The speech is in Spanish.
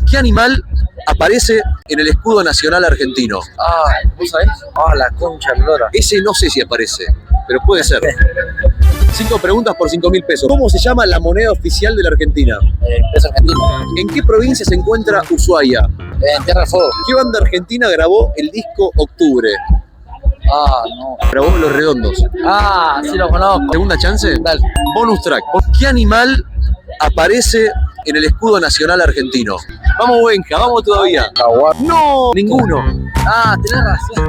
¿Qué animal aparece en el escudo nacional argentino? ¿Vos sabés? La concha de lora. Ese no sé si aparece, pero puede ser. 5 preguntas por 5.000 pesos. ¿Cómo se llama la moneda oficial de la Argentina? Peso argentino. ¿En qué provincia se encuentra Ushuaia? En Tierra del Fuego. ¿Qué banda argentina grabó el disco Octubre? No. Grabó Los Redondos. Sí lo conozco. ¿Segunda chance? Dale. Bonus track. ¿Qué animal aparece en el escudo nacional argentino? Vamos, Benja, vamos todavía. Jaguar. No, ninguno. Tenés razón.